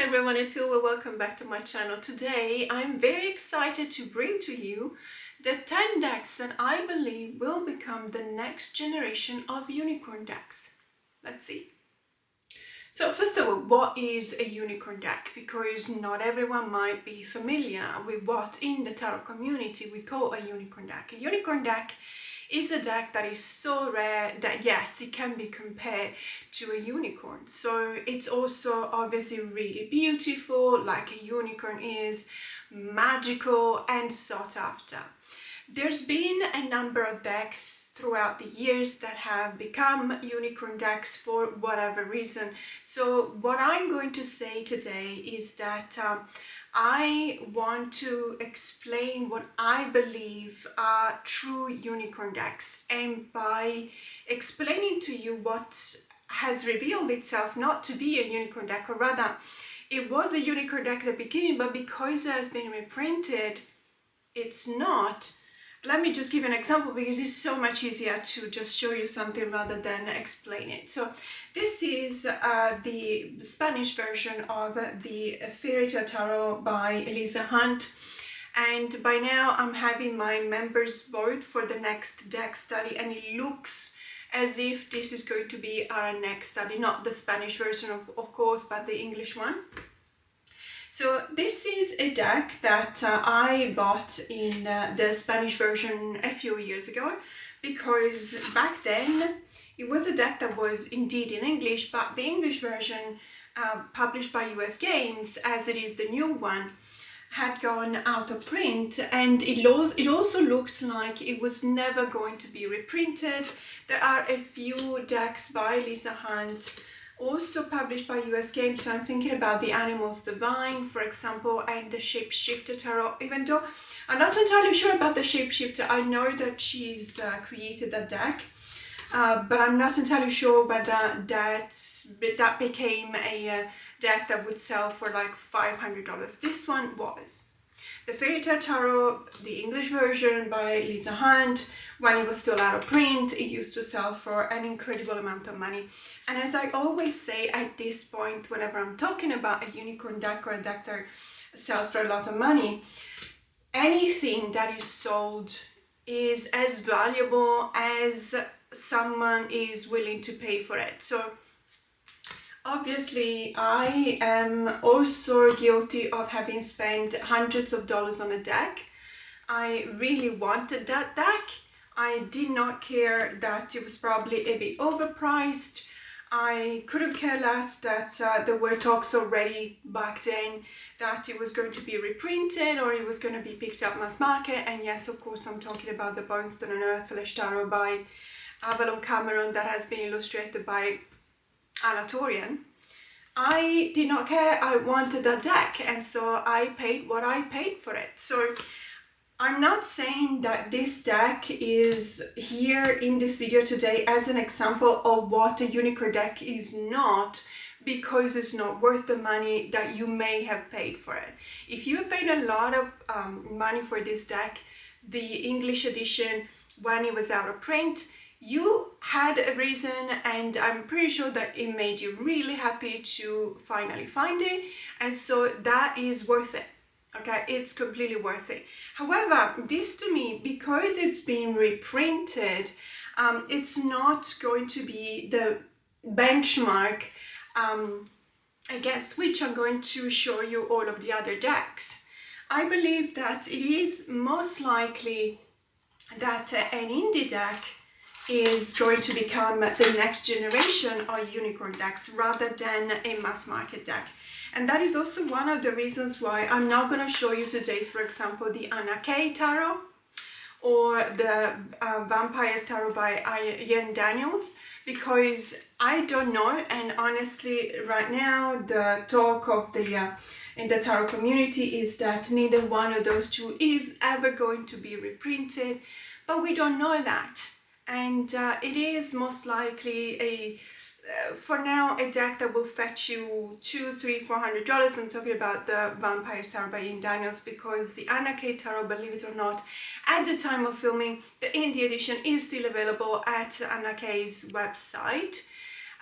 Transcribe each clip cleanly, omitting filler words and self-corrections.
everyone, it's Silvia. Welcome back to my channel. Today I'm very excited to bring to you the 10 decks that I believe will become the next generation of unicorn decks. Let's see. So first of all, what is a unicorn deck? Because not everyone might be familiar with what in the tarot community we call a unicorn deck. A unicorn deck is a deck that is so rare that yes, it can be compared to a unicorn. So it's also obviously really beautiful, like a unicorn is, magical and sought after. There's been a number of decks throughout the years that have become unicorn decks for whatever reason. So what I'm going to say today is that I want to explain what I believe are true unicorn decks, and by explaining to you what has revealed itself not to be a unicorn deck, or rather it was a unicorn deck at the beginning, but because it has been reprinted it's not. Let me just give an example because it's so much easier to just show you something rather than explain it. So this is the Spanish version of the Fairy Tale Tarot by Lisa Hunt, and by now I'm having my members vote for the next deck study, and it looks as if this is going to be our next study, not the Spanish version of course, but the English one. So this is a deck that I bought in the Spanish version a few years ago, because back then it was a deck that was indeed in English, but the English version published by US Games, as it is the new one, had gone out of print, and it also looked like it was never going to be reprinted. There are a few decks by Lisa Hunt also published by US Games, so I'm thinking about the Animals Divine, for example, and the Shapeshifter Tarot, even though I'm not entirely sure about the Shapeshifter. I know that she's created that deck, but I'm not entirely sure whether that became a deck that would sell for like $500. This one was. The Fairy Tale Tarot, the English version by Lisa Hunt, when it was still out of print, it used to sell for an incredible amount of money. And as I always say at this point, whenever I'm talking about a unicorn deck or a deck that sells for a lot of money, anything that is sold is as valuable as someone is willing to pay for it. So obviously, I am also guilty of having spent hundreds of dollars on a deck. I really wanted that deck. I did not care that it was probably a bit overpriced. I couldn't care less that there were talks already back then that it was going to be reprinted or it was going to be picked up mass market. And yes, of course, I'm talking about the Bone, Stone and Earth Flesh Tarot by Avalon Cameron that has been illustrated by Anatorian. I did not care. I wanted that deck, and so I paid what I paid for it. So I'm not saying that this deck is here in this video today as an example of what a unicorn deck is not, because it's not worth the money that you may have paid for it. If you paid a lot of money for this deck, the English edition, when it was out of print, you had a reason, and I'm pretty sure that it made you really happy to finally find it, and so that is worth it. Okay, it's completely worth it. However, this to me, because it's been reprinted, it's not going to be the benchmark against which I'm going to show you all of the other decks. I believe that it is most likely that an indie deck is going to become the next generation of unicorn decks rather than a mass market deck. And that is also one of the reasons why I'm not going to show you today, for example, the Anna Kay Tarot or the Vampires Tarot by Ian Daniels, because I don't know, and honestly right now the talk of the in the tarot community is that neither one of those two is ever going to be reprinted, but we don't know that. And it is most likely for now a deck that will fetch you $200, $300, $400. I'm talking about the Vampire Tarot by Ian Daniels, because the Anna Kay Tarot, believe it or not, at the time of filming, the indie edition is still available at Anna Kay's website.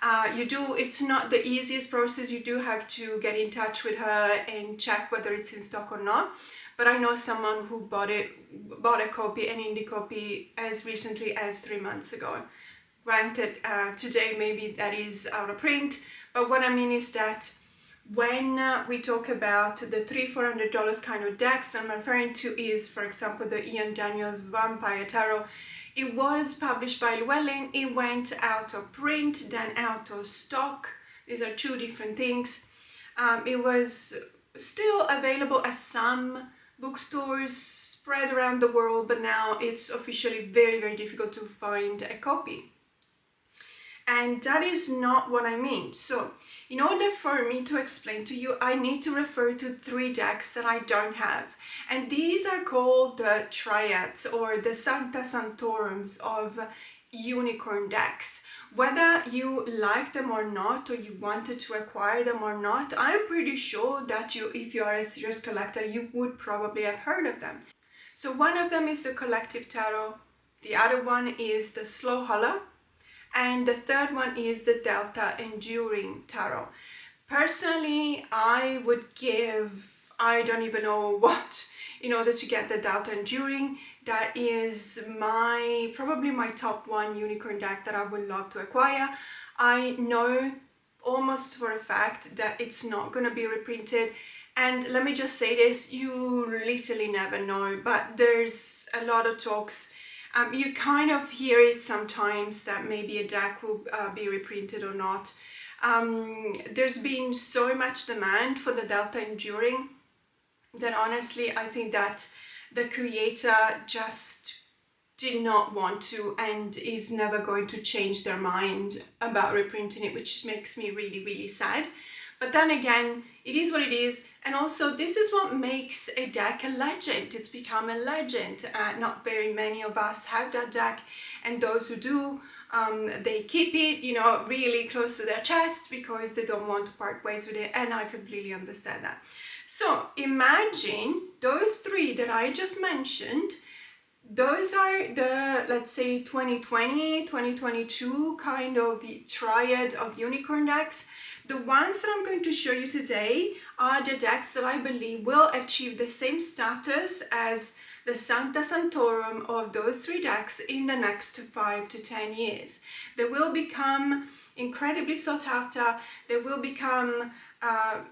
It's not the easiest process. You do have to get in touch with her and check whether it's in stock or not. But I know someone who bought a copy, an indie copy, as recently as 3 months ago. Granted, today maybe that is out of print, but what I mean is that when we talk about the $300-400 kind of decks I'm referring to is, for example, the Ian Daniels Vampire Tarot. It was published by Llewellyn, it went out of print, then out of stock. These are two different things. It was still available at some bookstores spread around the world, but now it's officially very, very difficult to find a copy. And that is not what I mean. So in order for me to explain to you, I need to refer to 3 decks that I don't have. And these are called the triads or the Sancta Santorums of unicorn decks. Whether you like them or not, or you wanted to acquire them or not, I'm pretty sure that if you are a serious collector, you would probably have heard of them. So one of them is the Collective Tarot, the other one is the Slow Hollow, and the third one is the Delta Enduring Tarot. Personally, I would give, I don't even know what, in order to get the Delta Enduring. That is probably my top 1 unicorn deck that I would love to acquire. I know almost for a fact that it's not going to be reprinted. And let me just say this, you literally never know, but there's a lot of talks. You kind of hear it sometimes that maybe a deck will be reprinted or not. There's been so much demand for the Delta Enduring that honestly I think that the creator just did not want to and is never going to change their mind about reprinting it, which makes me really, really sad. But then again, it is what it is, and also this is what makes a deck a legend. It's become a legend. Not very many of us have that deck, and those who do, they keep it, you know, really close to their chest because they don't want to part ways with it, and I completely understand that. So imagine those 3 that I just mentioned. Those are the, let's say, 2020, 2022 kind of triad of unicorn decks. The ones that I'm going to show you today are the decks that I believe will achieve the same status as the Sancta Santorum of those 3 decks in the next 5 to 10 years. They will become incredibly sought after, they will become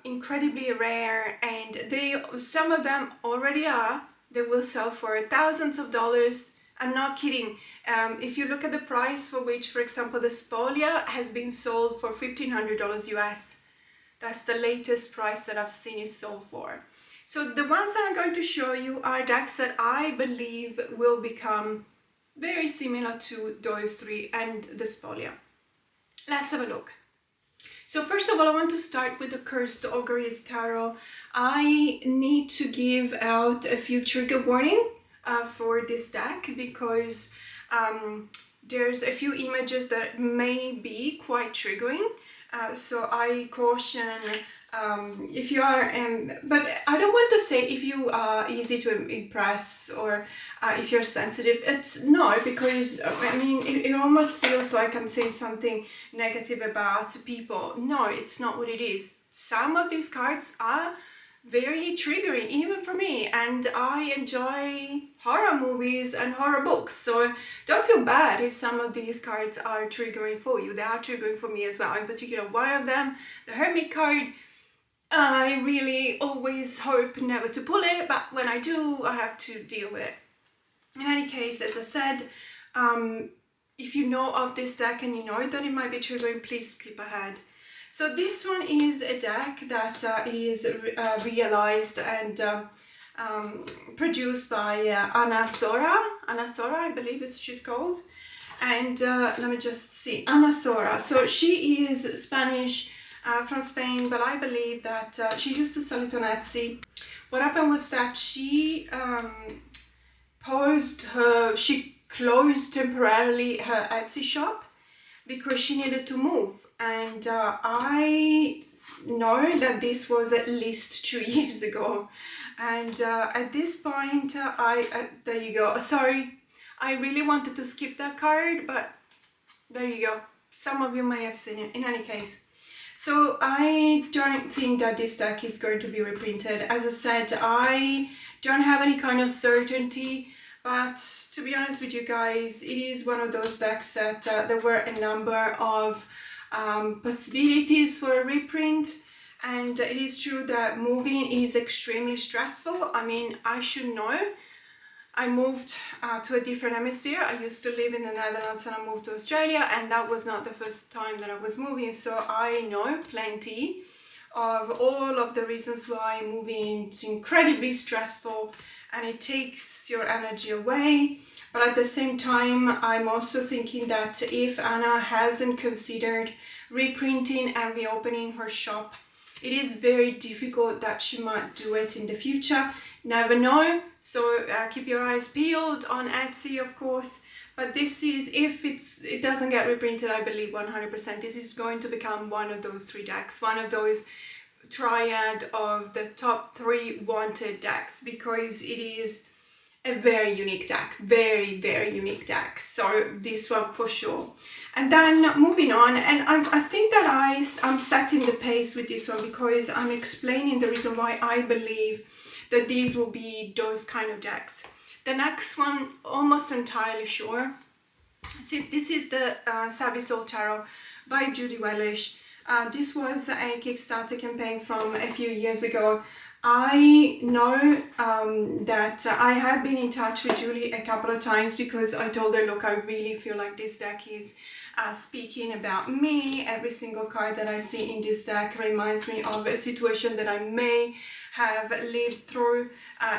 incredibly rare, and some of them already are. They will sell for thousands of dollars. I'm not kidding. If you look at the price for which, for example, the Spolia has been sold for $1,500 US. That's the latest price that I've seen it sold for. So the ones that I'm going to show you are decks that I believe will become very similar to those 3 and the Spolia. Let's have a look. So first of all, I want to start with the Cursed Auguries Tarot. I need to give out a few trigger warning for this deck because there's a few images that may be quite triggering. So I caution if you are, but I don't want to say if you are easy to impress or if you're sensitive. It's no, because I mean it almost feels like I'm saying something negative about people. No, it's not what it is. Some of these cards are very triggering even for me, and I enjoy horror movies and horror books, so don't feel bad if some of these cards are triggering for you. They are triggering for me as well. In particular, one of them, the Hermit card, I really always hope never to pull it, but when I do, I have to deal with it. In any case, as I said, if you know of this deck and you know that it might be triggering, please skip ahead. So this one is a deck that is realized and produced by Ana Sora, I believe she's called. And let me just see, Ana Sora. So she is Spanish, from Spain, but I believe that she used to sell it on Etsy. What happened was that she closed temporarily her Etsy shop because she needed to move, and I know that this was at least 2 years ago, and at this point there you go. Sorry, I really wanted to skip that card, but there you go. Some of you may have seen it. In any case, so I don't think that this deck is going to be reprinted. As I said, I don't have any kind of certainty, but to be honest with you guys, it is one of those decks that there were a number of possibilities for a reprint. And it is true that moving is extremely stressful. I mean, I should know. I moved to a different hemisphere. I used to live in the Netherlands and I moved to Australia, and that was not the first time that I was moving. So I know plenty of all of the reasons why moving is incredibly stressful and it takes your energy away. But at the same time, I'm also thinking that if Anna hasn't considered reprinting and reopening her shop, it is very difficult that she might do it in the future. Never know. So keep your eyes peeled on Etsy, of course. But this is, if it doesn't get reprinted, I believe 100%, this is going to become one of those 3 decks, one of those triad of the top 3 wanted decks, because it is a very unique deck, very, very unique deck. So this one for sure. And then moving on, and I think that I'm setting the pace with this one because I'm explaining the reason why I believe that these will be those kind of decks. The next one, almost entirely sure. So this is the Savvy Soul Tarot by Judy Wellish. This was a Kickstarter campaign from a few years ago. I know that I have been in touch with Julie a couple of times because I told her, look, I really feel like this deck is speaking about me. Every single card that I see in this deck reminds me of a situation that I may have lived through.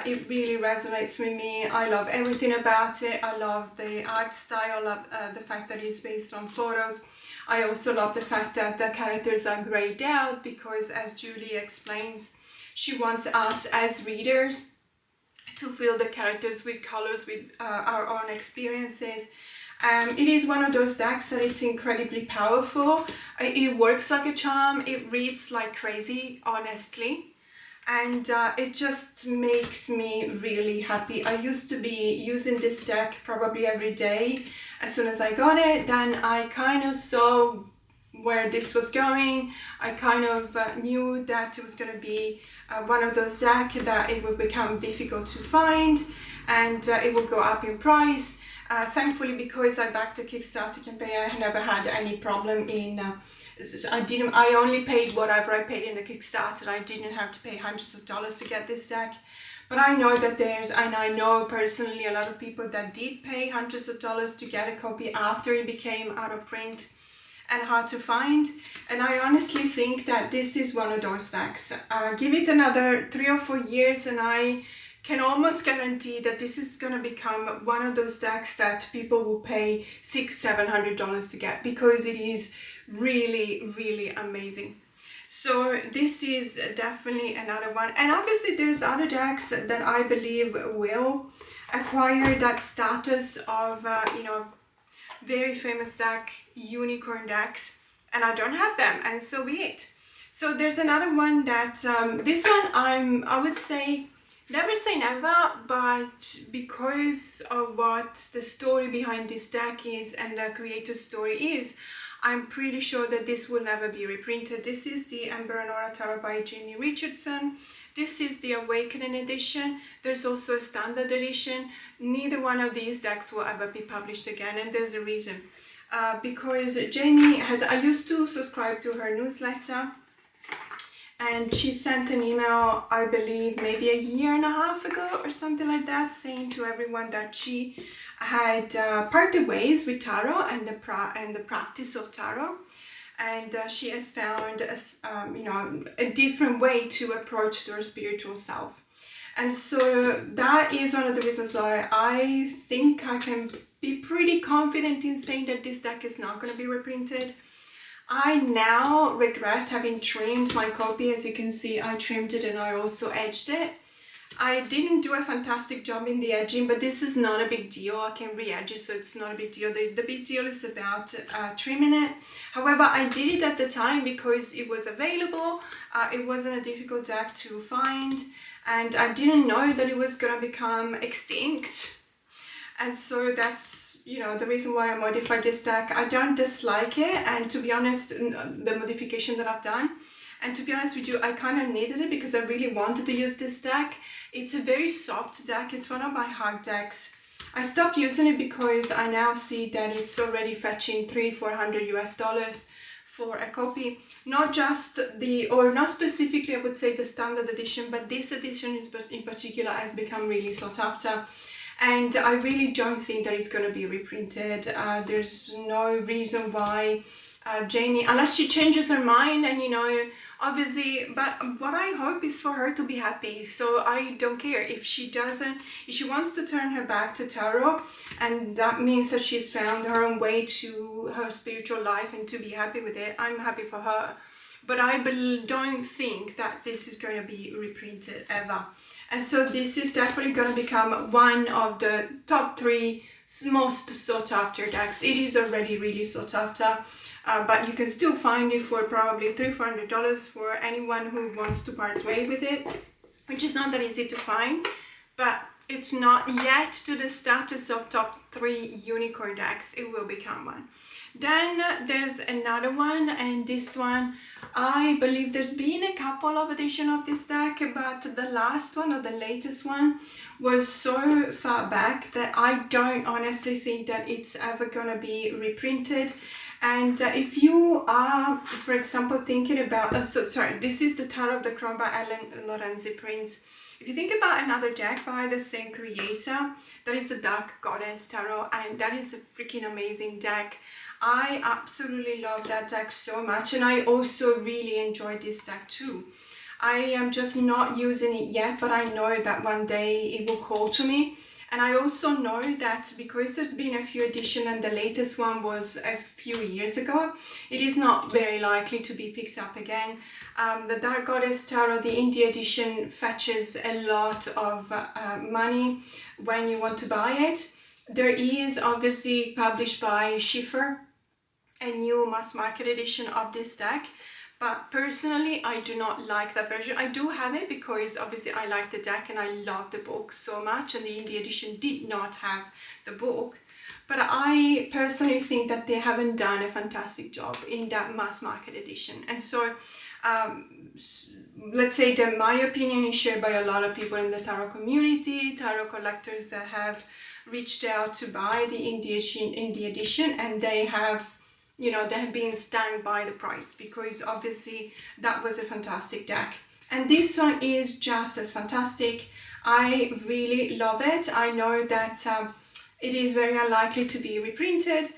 It really resonates with me. I love everything about it. I love the art style, I love the fact that it's based on photos. I also love the fact that the characters are grayed out because, as Julie explains, she wants us as readers to fill the characters with colors, with our own experiences. It is one of those decks that it's incredibly powerful. It works like a charm. It reads like crazy, honestly. And it just makes me really happy. I used to be using this deck probably every day. As soon as I got it, then I kind of saw where this was going. I kind of knew that it was going to be one of those decks that it would become difficult to find and it will go up in price. Thankfully, because I backed the Kickstarter campaign, I never had any problem in I only paid whatever I paid in the Kickstarter. I didn't have to pay hundreds of dollars to get this deck. But I know that I know personally a lot of people that did pay hundreds of dollars to get a copy after it became out of print and hard to find. And I honestly think that this is one of those decks. Give it another 3 or 4 years and I can almost guarantee that this is going to become one of those decks that people will pay $600-700 to get, because it is really, really amazing. So this is definitely another one. And obviously there's other decks that I believe will acquire that status of, very famous deck, unicorn decks, and I don't have them, and so be it. So there's another one that, this one I would say, never say never, but because of what the story behind this deck is and the creator's story is, I'm pretty sure that this will never be reprinted. This is the Ember and Aura Tarot by Jamie Richardson. This is the Awakening edition. There's also a standard edition. Neither one of these decks will ever be published again, and there's a reason. Because Jamie I used to subscribe to her newsletter, and she sent an email, I believe maybe a year and a half ago or something like that, saying to everyone that she had parted ways with tarot and the practice of tarot, and she has found a different way to approach their spiritual self. And so that is one of the reasons why I think I can be pretty confident in saying that this deck is not going to be reprinted. I now regret having trimmed my copy. As you can see, I trimmed it and I also edged it. I didn't do a fantastic job in the edging, but this is not a big deal. I can re-edge it, so it's not a big deal. The big deal is about trimming it. However, I did it at the time because it was available. It wasn't a difficult deck to find, and I didn't know that it was going to become extinct. And so that's, you know, the reason why I modified this deck. I don't dislike it, and to be honest, the modification that I've done, and to be honest with you, I kind of needed it because I really wanted to use this deck. It's a very soft deck. It's one of my hard decks. I stopped using it because I now see that it's already fetching $300-400 US for a copy. Not just the, or not specifically, I would say the standard edition, but this edition is in particular has become really sought after. And I really don't think that it's going to be reprinted. There's no reason why Jamie, unless she changes her mind, and you know, obviously, but what I hope is for her to be happy. So I don't care if she doesn't, if she wants to turn her back to tarot, and that means that she's found her own way to her spiritual life and to be happy with it, I'm happy for her. But I don't think that this is going to be reprinted ever. And so this is definitely going to become one of the top 3 most sought after decks. It is already really sought after. But you can still find it for probably $300-400 for anyone who wants to part way with it, which is not that easy to find, but it's not yet to the status of top 3 unicorn decks. It will become one. Then there's another one, and this one, I believe there's been a couple of editions of this deck, but the last one or the latest one was so far back that I don't honestly think that it's ever gonna be reprinted. And if you are, for example, thinking about, this is the Tarot of the Crone by Ellen Lorenzi Prince. If you think about another deck by the same creator, that is the Dark Goddess Tarot, and that is a freaking amazing deck. I absolutely love that deck so much, and I also really enjoy this deck too. I am just not using it yet, but I know that one day it will call to me. And I also know that because there's been a few editions and the latest one was a few years ago, it is not very likely to be picked up again. The Dark Goddess Tarot, the indie edition, fetches a lot of money when you want to buy it. There is obviously published by Schiffer a new mass market edition of this deck. But personally, I do not like that version. I do have it because obviously I like the deck and I love the book so much, and the indie edition did not have the book. But I personally think that they haven't done a fantastic job in that mass market edition. And so, let's say that my opinion is shared by a lot of people in the tarot community, tarot collectors that have reached out to buy the indie edition, and they have, you know, they have been stung by the price because obviously that was a fantastic deck. And this one is just as fantastic. I really love it. I know that it is very unlikely to be reprinted.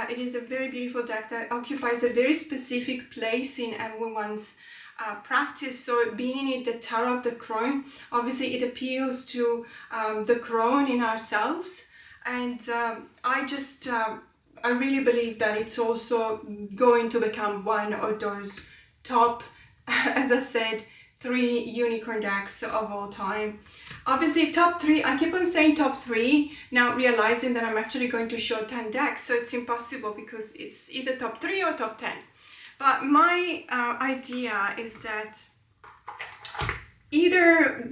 It is a very beautiful deck that occupies a very specific place in everyone's practice. So being it the Tarot of the Crone, obviously it appeals to the Crone in ourselves. And I really believe that it's also going to become one of those top, as I said, 3 unicorn decks of all time. Obviously top 3, I keep on saying top 3, now realizing that I'm actually going to show 10 decks, so it's impossible because it's either top 3 or top 10. But my idea is that either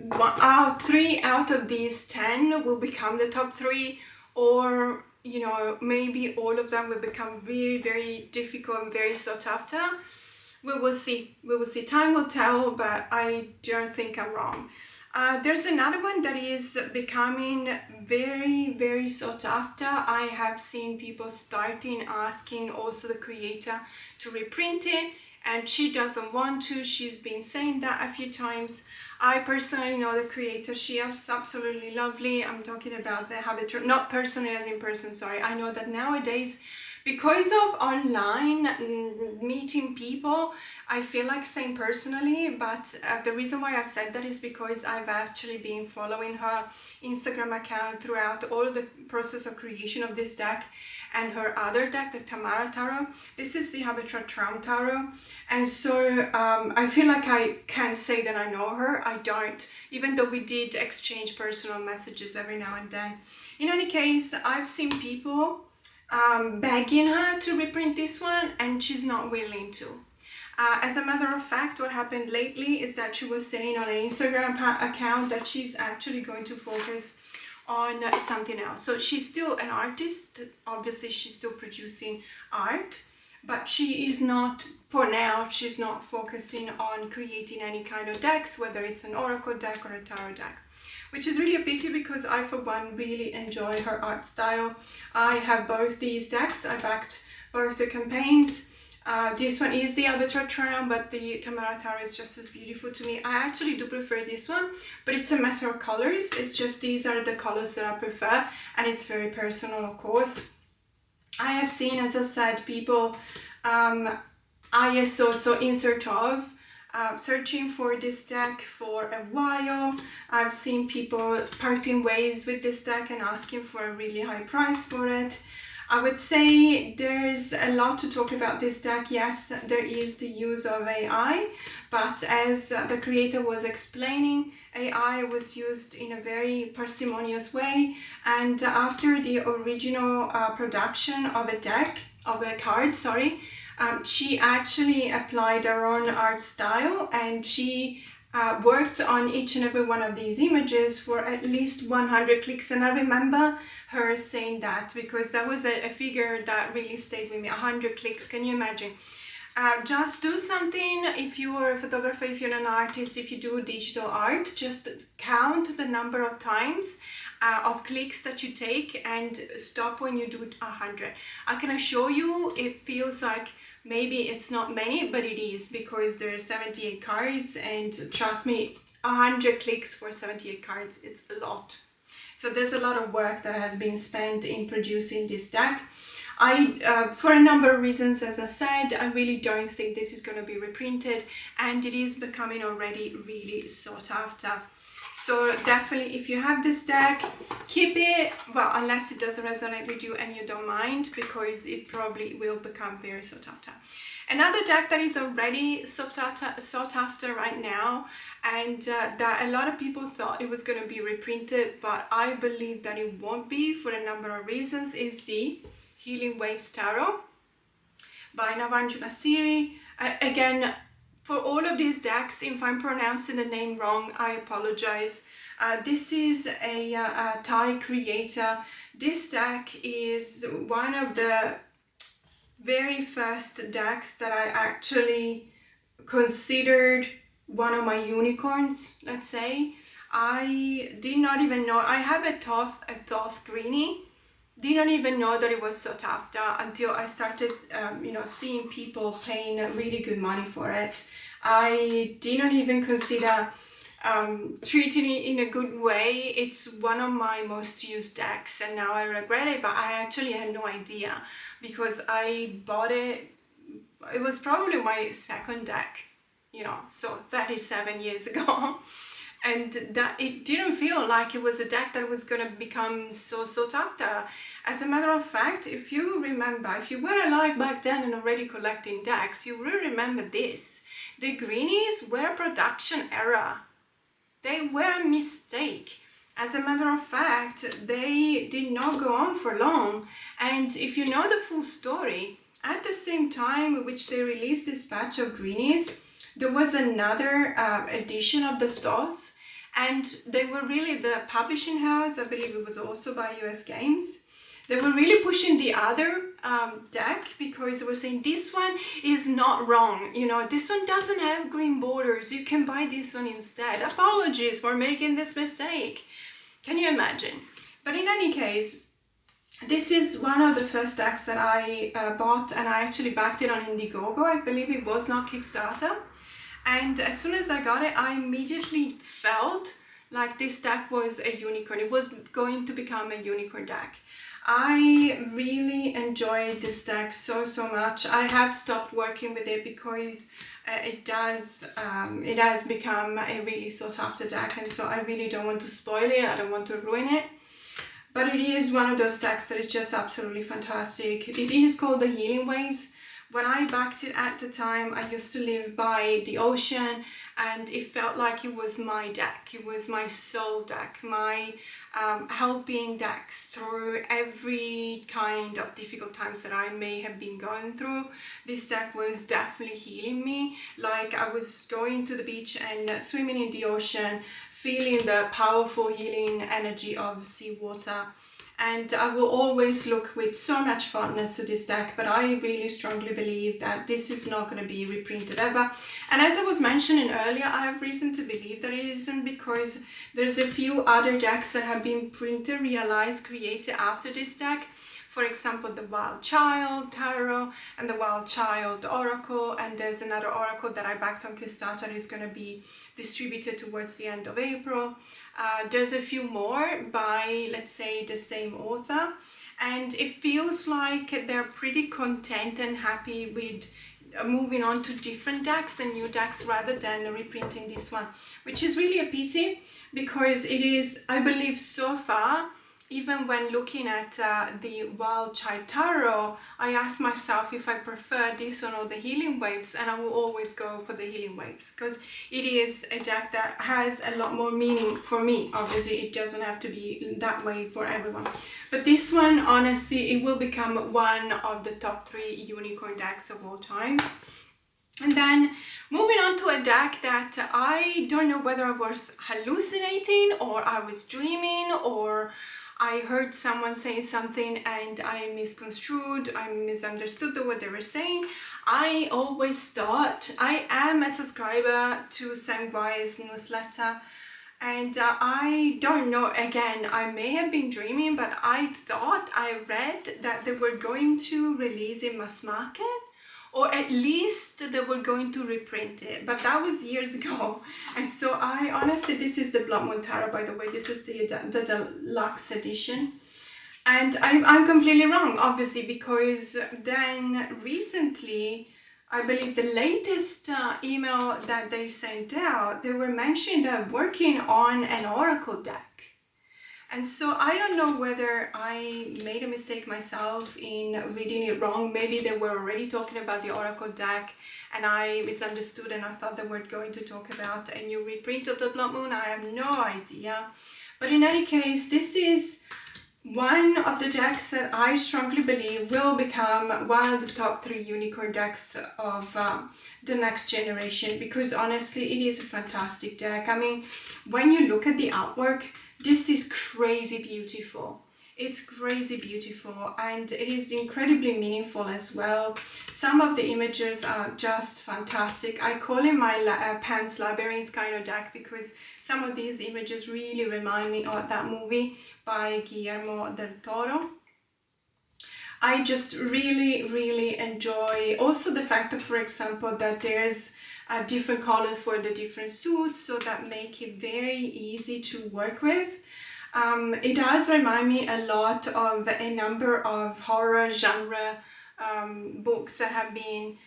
3 out of these 10 will become the top 3, or you know, maybe all of them will become very, very difficult and very sought after. We will see. We will see. Time will tell, but I don't think I'm wrong. There's another one that is becoming very, very sought after. I have seen people starting asking also the creator to reprint it, and she doesn't want to. She's been saying that a few times. I personally know the creator. She is absolutely lovely. I'm talking about the Habetrot, not personally as in person, sorry. I know that nowadays, because of online meeting people, I feel like saying personally, but the reason why I said that is because I've actually been following her Instagram account throughout all the process of creation of this deck and her other deck, the Tamara Tarot. This is the Habetrot Traum Tarot. And so I feel like I can't say that I know her. I don't, even though we did exchange personal messages every now and then. In any case, I've seen people begging her to reprint this one, and she's not willing to. As a matter of fact, what happened lately is that she was saying on an Instagram account that she's actually going to focus on something else. So she's still an artist. Obviously, she's still producing art, but she is not, for now, she's not focusing on creating any kind of decks, whether it's an oracle deck or a tarot deck, which is really a pity because I, for one, really enjoy her art style. I have both these decks. I backed both the campaigns. This one is the Habetrot Traum, but the Tamara Tarot is just as beautiful to me. I actually do prefer this one, but it's a matter of colors. It's just these are the colors that I prefer, and it's very personal, of course. I have seen, as I said, people ISO, so in search of, searching for this deck for a while. I've seen people parting ways with this deck and asking for a really high price for it. I would say there's a lot to talk about this deck. Yes, there is the use of AI, but as the creator was explaining, AI was used in a very parsimonious way, and after the original production of a deck, of a card, sorry, she actually applied her own art style, and she worked on each and every one of these images for at least 100 clicks. And I remember her saying that because that was a figure that really stayed with me. 100 clicks, can you imagine? Just do something. If you are a photographer, if you're an artist, if you do digital art, just count the number of times of clicks that you take and stop when you do 100. I can assure you it feels like maybe it's not many, but it is, because there are 78 cards, and trust me, 100 clicks for 78 cards, it's a lot. So there's a lot of work that has been spent in producing this deck. For a number of reasons, as I said, I really don't think this is going to be reprinted, and it is becoming already really sought after. So definitely, if you have this deck, keep it, well, unless it doesn't resonate with you and you don't mind, because it probably will become very sought after. Another deck that is already sought after right now, and that a lot of people thought it was going to be reprinted, but I believe that it won't be for a number of reasons, is the Healing Waves Tarot by Navanjuna Siri. Again, for all of these decks, if I'm pronouncing the name wrong, I apologize. This is a Thai creator. This deck is one of the very first decks that I actually considered one of my unicorns, let's say. I did not even know. I have a Thoth Greenie. Did not even know that it was sought after until I started, seeing people paying really good money for it. I didn't even consider treating it in a good way. It's one of my most used decks, and now I regret it, but I actually had no idea because I bought it. It was probably my second deck, so 37 years ago. And that it didn't feel like it was a deck that was going to become so sought after. As a matter of fact, if you remember, if you were alive back then and already collecting decks, you will remember this. The greenies were a production error. They were a mistake. As a matter of fact, they did not go on for long. And if you know the full story, at the same time which they released this batch of greenies, there was another edition of the Thoth, and they were really the publishing house, I believe it was also by US Games. They were really pushing the other deck because they were saying this one is not wrong, this one doesn't have green borders, you can buy this one instead. Apologies for making this mistake. Can you imagine? But in any case, this is one of the first decks that I bought, and I actually backed it on Indiegogo. I believe it was not Kickstarter. And as soon as I got it, I immediately felt like this deck was a unicorn. It was going to become a unicorn deck. I really enjoyed this deck so much. I have stopped working with it because it has become a really sought after deck, and so I really don't want to spoil it. I don't want to ruin it. But it is one of those decks that is just absolutely fantastic. It is called the Healing Waves. When I backed it at the time, I used to live by the ocean, and it felt like it was my deck, it was my soul deck, my helping decks through every kind of difficult times that I may have been going through. This deck was definitely healing me, like I was going to the beach and swimming in the ocean, feeling the powerful healing energy of seawater. And I will always look with so much fondness to this deck, but I really strongly believe that this is not going to be reprinted ever. And as I was mentioning earlier, I have reason to believe that it isn't, because there's a few other decks that have been printed, realized, created after this deck. For example, the Wild Child Tarot and the Wild Child Oracle, and there's another oracle that I backed on Kickstarter is going to be distributed towards the end of April. There's a few more by, let's say, the same author, and it feels like they're pretty content and happy with moving on to different decks and new decks rather than reprinting this one, which is really a pity, because it is, I believe, so far, even when looking at the Wild Child Tarot, I asked myself if I prefer this one or the Healing Waves, and I will always go for the Healing Waves because it is a deck that has a lot more meaning for me. Obviously, it doesn't have to be that way for everyone. But this one, honestly, it will become one of the top 3 unicorn decks of all times. And then moving on to a deck that I don't know whether I was hallucinating or I was dreaming or I heard someone say something and I misconstrued, I misunderstood what they were saying. I always thought, I am a subscriber to Sangwai's newsletter, and I don't know, again, I may have been dreaming, but I thought I read that they were going to release in mass market, or at least they were going to reprint it, but that was years ago. And so I honestly, this is the Blood Moon Tarot, by the way, this is the deluxe edition. And I'm completely wrong, obviously, because then recently, I believe the latest email that they sent out, they were mentioning they're working on an oracle deck. And so I don't know whether I made a mistake myself in reading it wrong. Maybe they were already talking about the oracle deck and I misunderstood and I thought they were going to talk about a new reprint of the Blood Moon. I have no idea. But in any case, this is one of the decks that I strongly believe will become one of the top 3 unicorn decks of the next generation, because honestly, it is a fantastic deck. I mean, when you look at the artwork, this is crazy beautiful. It's crazy beautiful and it is incredibly meaningful as well. Some of the images are just fantastic. I call it my Pan's Labyrinth kind of deck because some of these images really remind me of that movie by Guillermo del Toro. I just really enjoy also the fact that, for example, that there's different colors for the different suits, so that make it very easy to work with. It does remind me a lot of a number of horror genre books that have been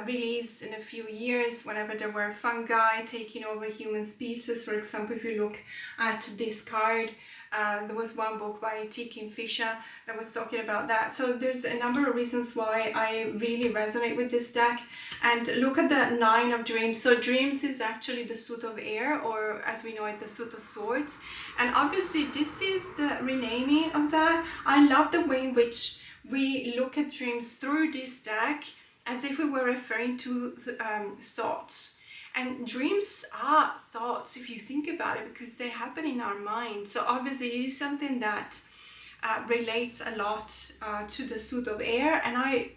released in a few years whenever there were fungi taking over human species. For example, if you look at this card, there was one book by T. Kingfisher that was talking about that. So there's a number of reasons why I really resonate with this deck. And look at the 9 of Dreams. So Dreams is actually the suit of air, or as we know it, the suit of swords. And obviously this is the renaming of that. I love the way in which we look at dreams through this deck as if we were referring to thoughts. And dreams are thoughts if you think about it, because they happen in our mind. So obviously it is something that relates a lot to the suit of air, and I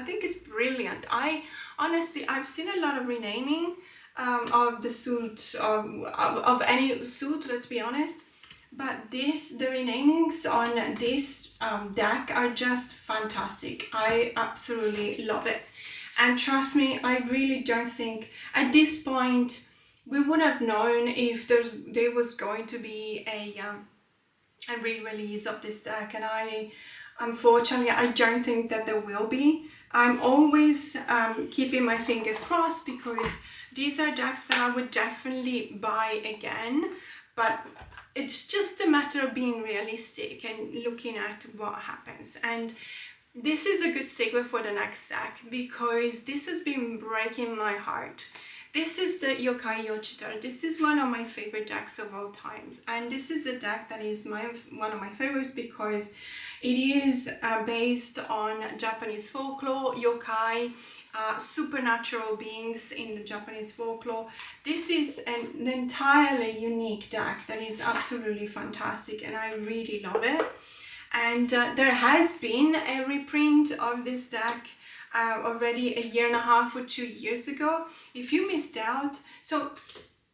think it's brilliant. I've seen a lot of renaming of the suit, of any suit, let's be honest, but the renamings on this deck are just fantastic. I absolutely love it. And trust me, I really don't think at this point we would have known if there was going to be a re-release of this deck, and unfortunately I don't think that there will be. I'm always keeping my fingers crossed, because these are decks that I would definitely buy again, but it's just a matter of being realistic and looking at what happens. And this is a good segue for the next deck, because this has been breaking my heart. This is the Yokai Yochi Tarot. This is one of my favorite decks of all times, and this is a deck that is one of my favorites because it is based on Japanese folklore, yokai, supernatural beings in the Japanese folklore. This is an entirely unique deck that is absolutely fantastic, and I really love it. And there has been a reprint of this deck already a year and a half or 2 years ago. If you missed out, so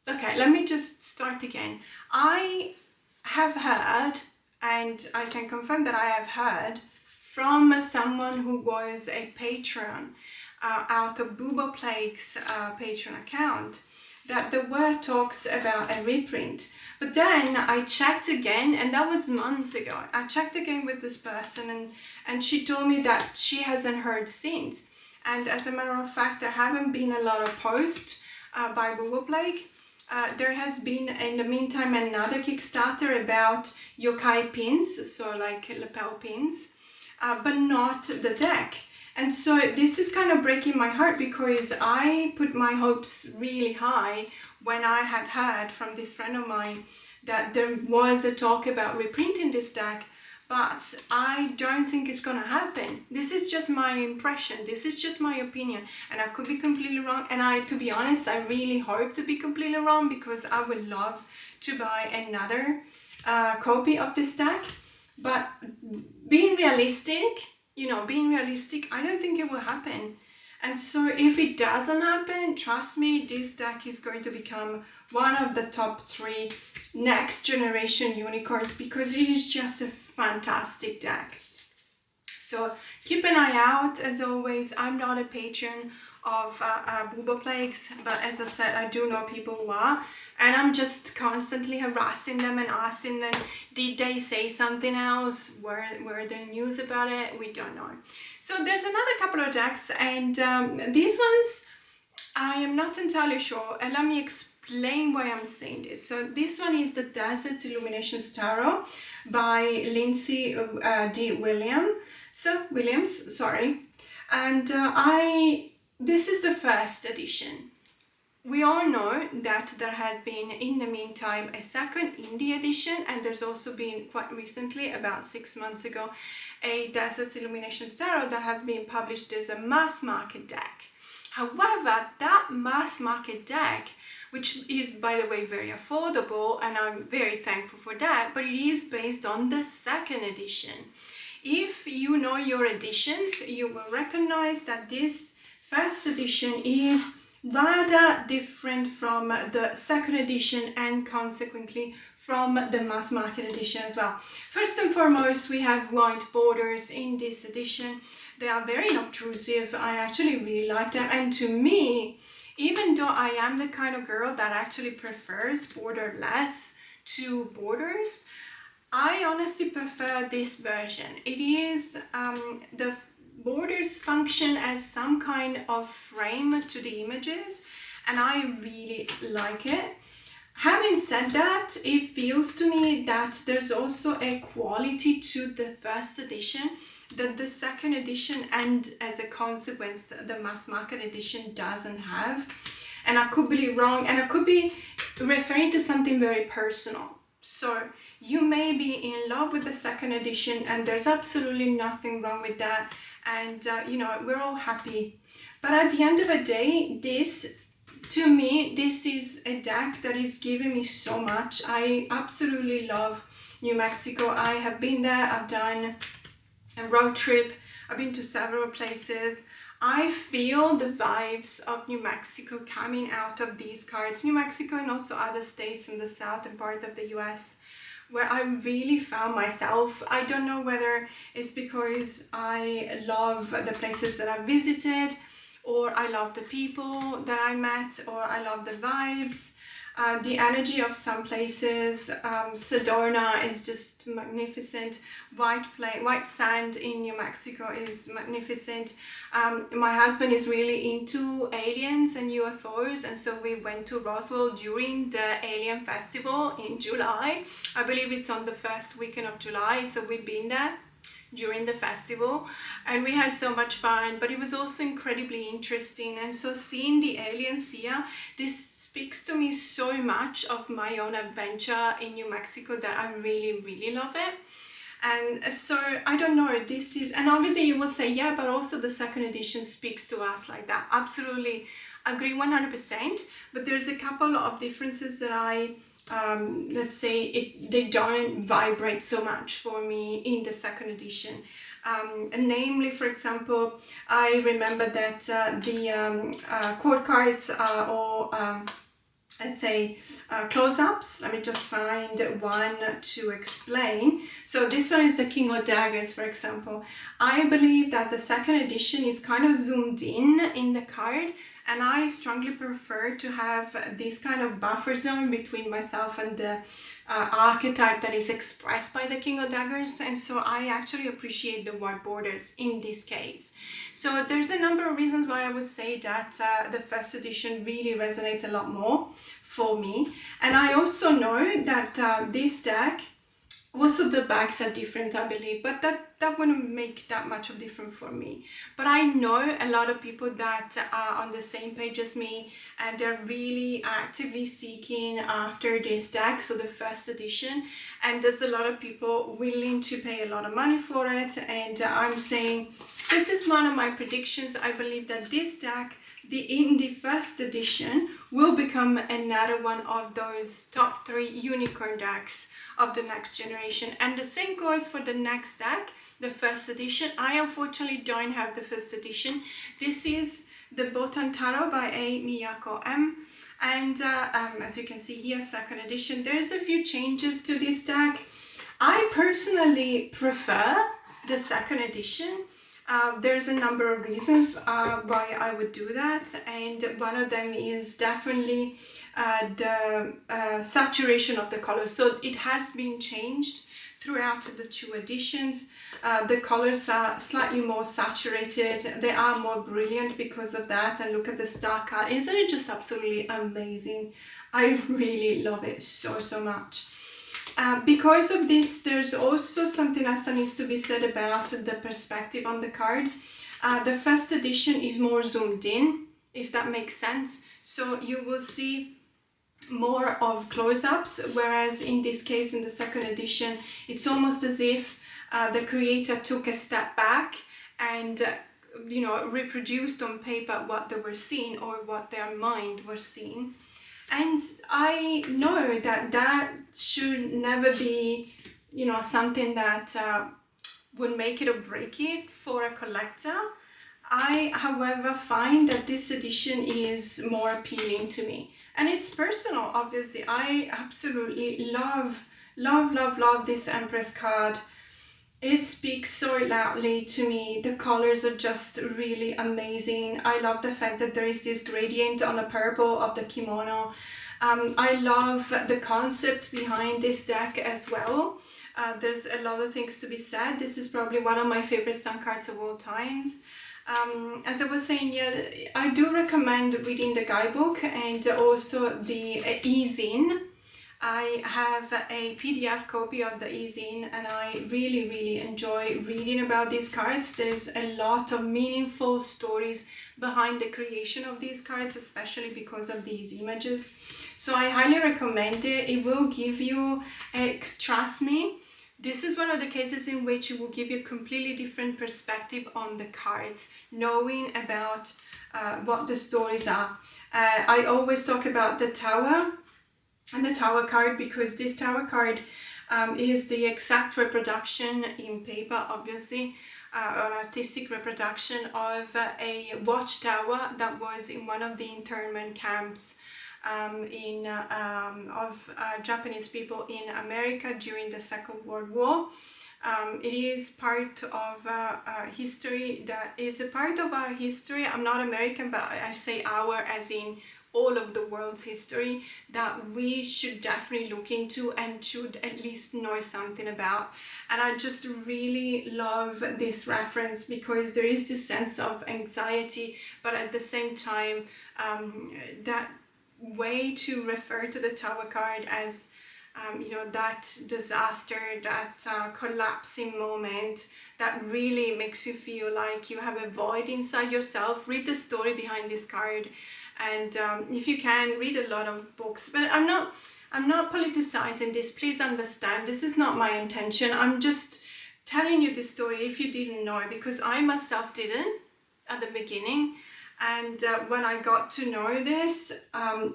okay, let me just start again. I have heard, and I can confirm that I have heard from someone who was a patron out of Boobo Plague's Patreon account, that there were talks about a reprint. But then I checked again, and that was months ago. I checked again with this person, and she told me that she hasn't heard since. And as a matter of fact, there haven't been a lot of posts by Boobo Plague. There has been, in the meantime, another Kickstarter about yokai pins, so like lapel pins, but not the deck. And so this is kind of breaking my heart because I put my hopes really high when I had heard from this friend of mine that there was a talk about reprinting this deck, but I don't think it's gonna happen. This is just my impression, this is just my opinion, and I could be completely wrong. And to be honest, I really hope to be completely wrong because I would love to buy another copy of this deck. But being realistic, I don't think it will happen. And so if it doesn't happen, trust me, this deck is going to become one of the top 3 next generation unicorns because it is just a fantastic deck. So keep an eye out. As always, I'm not a patron of Boobo Plagues, but as I said, I do know people who are, and I'm just constantly harassing them and asking them, did they say something else? Were there news about it? We don't know. So there's another couple of decks, and these ones I am not entirely sure, and let me explain why I'm saying this. So this one is the Desert Illuminations Tarot by Lindsay D. Williams, and this is the first edition. We all know that there had been, in the meantime, a second indie edition, and there's also been, quite recently, about 6 months ago, a Desert Illuminations Tarot that has been published as a mass market deck. However, that mass market deck, which is, by the way, very affordable, and I'm very thankful for that, but it is based on the second edition. If you know your editions, you will recognize that this first edition is rather different from the second edition and consequently from the mass market edition as well. First and foremost, we have white borders in this edition. They are very unobtrusive. I actually really like them, and to me, even though I am the kind of girl that actually prefers borderless to borders, I honestly prefer this version. It is the borders function as some kind of frame to the images, and I really like it. Having said that, it feels to me that there's also a quality to the first edition that the second edition, and as a consequence the mass market edition, doesn't have. And I could be wrong, and I could be referring to something very personal. So you may be in love with the second edition, and there's absolutely nothing wrong with that, and we're all happy. But at the end of the day, to me, this is a deck that is giving me so much. I absolutely love New Mexico. I have been there, I've done a road trip, I've been to several places. I feel the vibes of New Mexico coming out of these cards. New Mexico and also other states in the southern part of the US, where I really found myself. I don't know whether it's because I love the places that I visited, or I love the people that I met, or I love the vibes, the energy of some places. Sedona is just magnificent. White sand in New Mexico is magnificent. My husband is really into aliens and UFOs, and so we went to Roswell during the Alien Festival in July. I believe it's on the first weekend of July, so we've been there. during the festival, and we had so much fun, but it was also incredibly interesting. And so seeing the aliens here, this speaks to me so much of my own adventure in New Mexico that I really love it. And so I don't know, this is, and obviously you will say, yeah, but also the second edition speaks to us like that. Absolutely agree 100%, but there's a couple of differences that let's say they don't vibrate so much for me in the second edition. And namely, for example, I remember that the court cards are all let's say close-ups. Let me just find one to explain. So this one is the King of Daggers, for example. I believe that the second edition is kind of zoomed in the card, and I strongly prefer to have this kind of buffer zone between myself and the archetype that is expressed by the King of Daggers, and so I actually appreciate the white borders in this case. So there's a number of reasons why I would say that the first edition really resonates a lot more for me. And I also know that this deck, also the backs are different, I believe, but that wouldn't make that much of a difference for me. But I know a lot of people that are on the same page as me, and they're really actively seeking after this deck, so the first edition, and there's a lot of people willing to pay a lot of money for it. And I'm saying this is one of my predictions. I believe that this deck, in the first edition, will become another one of those top 3 unicorn decks of the next generation. And the same goes for the next deck, the first edition. I unfortunately don't have the first edition. This is the Botan Tarot by A. Miyako M. And as you can see here, second edition, there's a few changes to this deck. I personally prefer the second edition. There's a number of reasons why I would do that, and one of them is definitely the saturation of the colors. So it has been changed throughout the 2 editions. The colors are slightly more saturated, they are more brilliant because of that. And look at the star card, isn't it just absolutely amazing? I really love it so much. Because of this, there's also something else that needs to be said about the perspective on the card. The first edition is more zoomed in, if that makes sense. So you will see more of close-ups, whereas in this case, in the second edition, it's almost as if the creator took a step back and reproduced on paper what they were seeing, or what their mind was seeing. And I know that should never be, something that would make it or break it for a collector. I, however, find that this edition is more appealing to me. And it's personal, obviously. I absolutely love this Empress card. It speaks so loudly to me. The colors are just really amazing. I love the fact that there is this gradient on the purple of the kimono. I love the concept behind this deck as well. There's a lot of things to be said. This is probably one of my favorite sun cards of all times. As I was saying, yeah, I do recommend reading the guidebook and also the e-zine. I have a PDF copy of the e-zine, and I really enjoy reading about these cards. There's a lot of meaningful stories behind the creation of these cards, especially because of these images. So I highly recommend it. It will give you, trust me, this is one of the cases in which it will give you a completely different perspective on the cards, knowing about what the stories are. I always talk about the Tower and the Tower card, because this Tower card is the exact reproduction in paper, obviously, an artistic reproduction of a watchtower that was in one of the internment camps of Japanese people in America during the Second World War. It is part of history that is a part of our history. I'm not American, but I say our as in all of the world's history, that we should definitely look into and should at least know something about. And I just really love this reference, because there is this sense of anxiety, but at the same time, that way to refer to the Tower card as you know, that disaster, that collapsing moment that really makes you feel like you have a void inside yourself. Read the story behind this card, and if you can, read a lot of books. But I'm not politicizing this, please understand, this is not my intention. I'm just telling you this story if you didn't know, because I myself didn't at the beginning. And when I got to know this,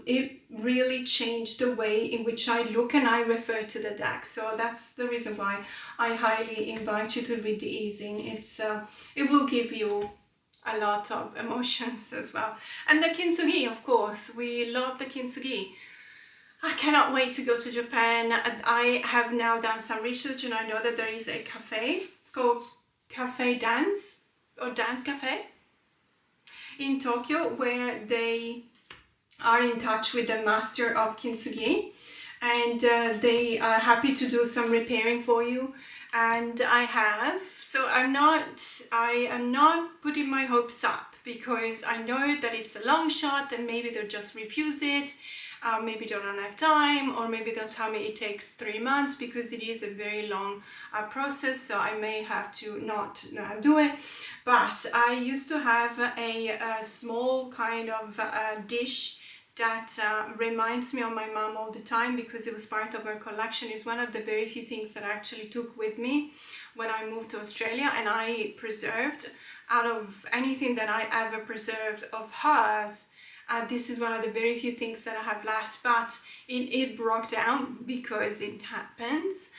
it really changed the way in which I look and I refer to the deck. So that's the reason why I highly invite you to read the easing. It will give you a lot of emotions as well. And the kintsugi, of course, we love the kintsugi. I cannot wait to go to Japan. I have now done some research and I know that there is a cafe. It's called Cafe Dance or Dance Cafe in Tokyo, where they are in touch with the master of kintsugi, and they are happy to do some repairing for you. And I have, so I am not putting my hopes up, because I know that it's a long shot and maybe they'll just refuse it. Maybe they don't have time, or maybe they'll tell me it takes 3 months, because it is a very long process, so I may have to not do it. But I used to have a small kind of dish that reminds me of my mom all the time, because it was part of her collection. It's one of the very few things that I actually took with me when I moved to Australia, and I preserved, out of anything that I ever preserved of hers, this is one of the very few things that I have left. But it broke down, because it happens.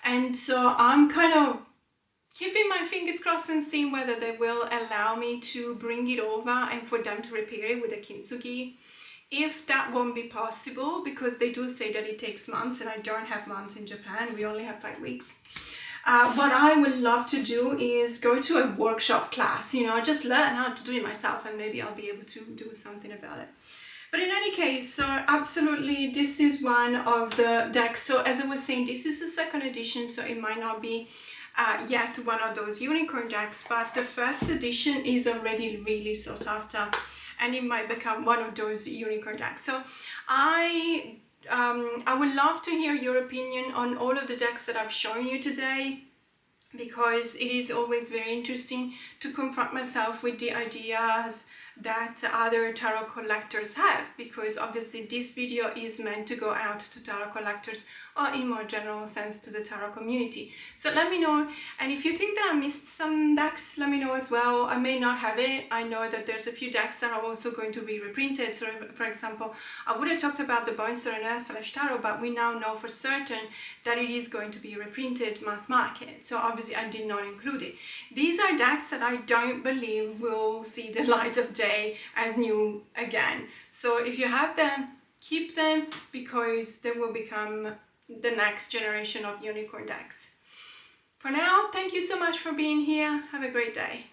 And so I'm kind of keeping my fingers crossed and seeing whether they will allow me to bring it over and for them to repair it with a kintsugi. If that won't be possible, because they do say that it takes months, and I don't have months in Japan, we only have 5 weeks. What I would love to do is go to a workshop class, you know, just learn how to do it myself, and maybe I'll be able to do something about it. But in any case, so absolutely, this is one of the decks. So as I was saying, this is the second edition, so it might not be yet one of those unicorn decks, but the first edition is already really sought after, and it might become one of those unicorn decks. So I would love to hear your opinion on all of the decks that I've shown you today, because it is always very interesting to confront myself with the ideas that other tarot collectors have, because obviously this video is meant to go out to tarot collectors, or in more general sense to the tarot community. So let me know, and if you think that I missed some decks, let me know as well. I may not have it. I know that there's a few decks that are also going to be reprinted. So for example, I would have talked about the Boinster and Earthflesh Tarot, but we now know for certain that it is going to be reprinted mass market. So obviously I did not include it. These are decks that I don't believe will see the light of day as new again. So if you have them, keep them, because they will become the next generation of unicorn decks. For now, thank you so much for being here. Have a great day.